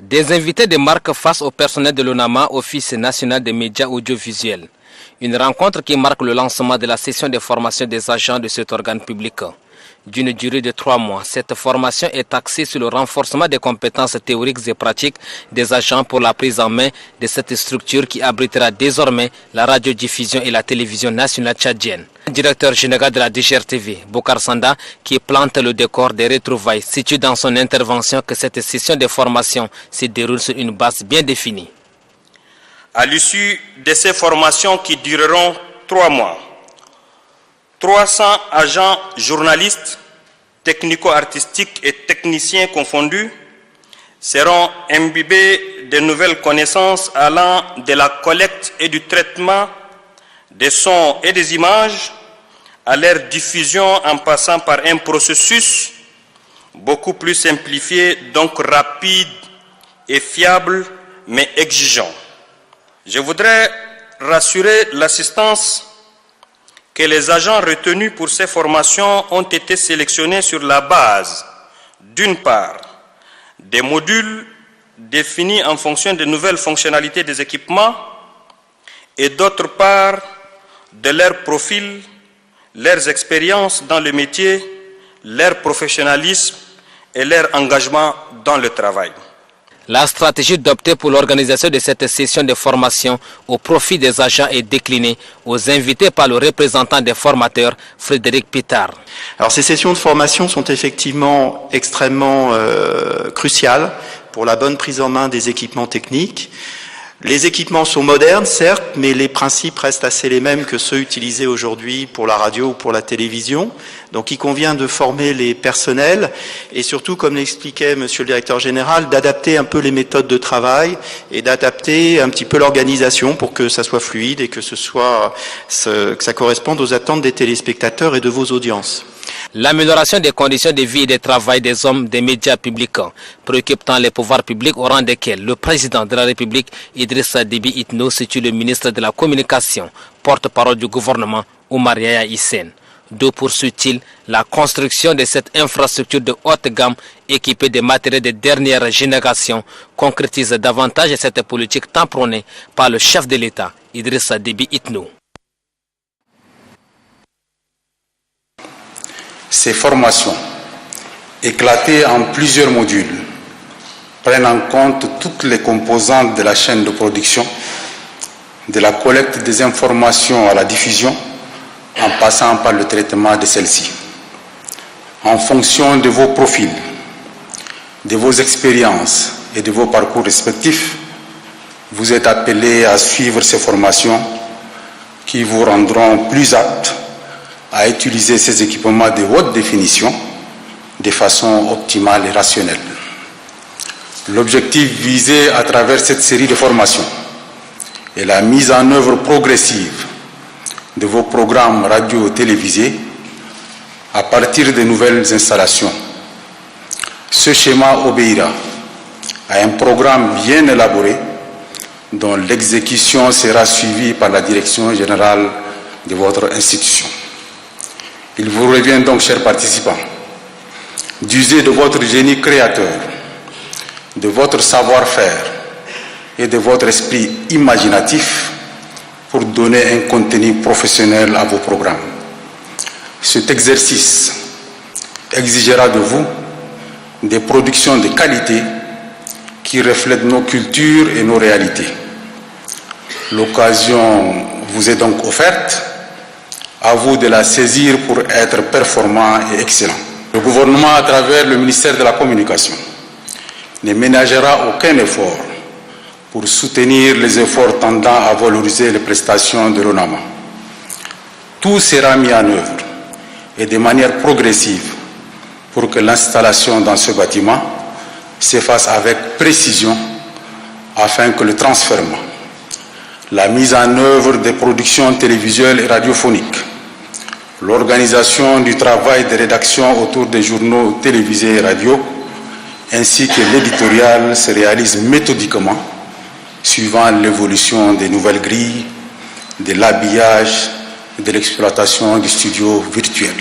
Des invités de marque face au personnel de l'ONAMA, Office national des médias audiovisuels. Une rencontre qui marque le lancement de la session de formation des agents de cet organe public. D'une durée de 3 mois, cette formation est axée sur le renforcement des compétences théoriques et pratiques des agents pour la prise en main de cette structure qui abritera désormais la radiodiffusion et la télévision nationale tchadienne. Le directeur général de la DGRTV, Bokar Sanda, qui plante le décor des retrouvailles, situe dans son intervention que cette session de formation se déroule sur une base bien définie. À l'issue de ces formations qui dureront 3 mois, 300 agents journalistes, technico-artistiques et techniciens confondus seront imbibés de nouvelles connaissances allant de la collecte et du traitement des sons et des images à leur diffusion en passant par un processus beaucoup plus simplifié, donc rapide et fiable, mais exigeant. Je voudrais rassurer l'assistance que les agents retenus pour ces formations ont été sélectionnés sur la base, d'une part, des modules définis en fonction des nouvelles fonctionnalités des équipements et d'autre part, de leur profil, leurs expériences dans le métier, leur professionnalisme et leur engagement dans le travail. La stratégie adoptée pour l'organisation de cette session de formation au profit des agents est déclinée aux invités par le représentant des formateurs, Frédéric Pitard. Alors ces sessions de formation sont effectivement extrêmement cruciales pour la bonne prise en main des équipements techniques. Les équipements sont modernes, certes, mais les principes restent assez les mêmes que ceux utilisés aujourd'hui pour la radio ou pour la télévision. Donc il convient de former les personnels et surtout, comme l'expliquait Monsieur le Directeur Général, d'adapter un peu les méthodes de travail et d'adapter un petit peu l'organisation pour que ça soit fluide et que ça corresponde aux attentes des téléspectateurs et de vos audiences. L'amélioration des conditions de vie et de travail des hommes des médias publics préoccupe tant les pouvoirs publics au rang desquels le président de la République, Idrissa Déby Itno, situe le ministre de la Communication, porte-parole du gouvernement, Oumar Yahya Hissène. D'où poursuit-il la construction de cette infrastructure de haute gamme équipée de matériels de dernière génération concrétise davantage cette politique tant prônée par le chef de l'État, Idrissa Déby Itno. Ces formations, éclatées en plusieurs modules, prennent en compte toutes les composantes de la chaîne de production, de la collecte des informations à la diffusion, en passant par le traitement de celles-ci. En fonction de vos profils, de vos expériences et de vos parcours respectifs, vous êtes appelés à suivre ces formations qui vous rendront plus aptes à utiliser ces équipements de haute définition de façon optimale et rationnelle. L'objectif visé à travers cette série de formations est la mise en œuvre progressive de vos programmes radio-télévisés à partir de nouvelles installations. Ce schéma obéira à un programme bien élaboré dont l'exécution sera suivie par la direction générale de votre institution. Il vous revient donc, chers participants, d'user de votre génie créateur, de votre savoir-faire et de votre esprit imaginatif pour donner un contenu professionnel à vos programmes. Cet exercice exigera de vous des productions de qualité qui reflètent nos cultures et nos réalités. L'occasion vous est donc offerte. À vous de la saisir pour être performant et excellent. Le gouvernement, à travers le ministère de la Communication, ne ménagera aucun effort pour soutenir les efforts tendant à valoriser les prestations de l'ONAMA. Tout sera mis en œuvre et de manière progressive pour que l'installation dans ce bâtiment se fasse avec précision afin que le transfert, la mise en œuvre des productions télévisuelles et radiophoniques, l'organisation du travail de rédaction autour des journaux télévisés et radio, ainsi que l'éditorial se réalise méthodiquement, suivant l'évolution des nouvelles grilles, de l'habillage et de l'exploitation du studio virtuel.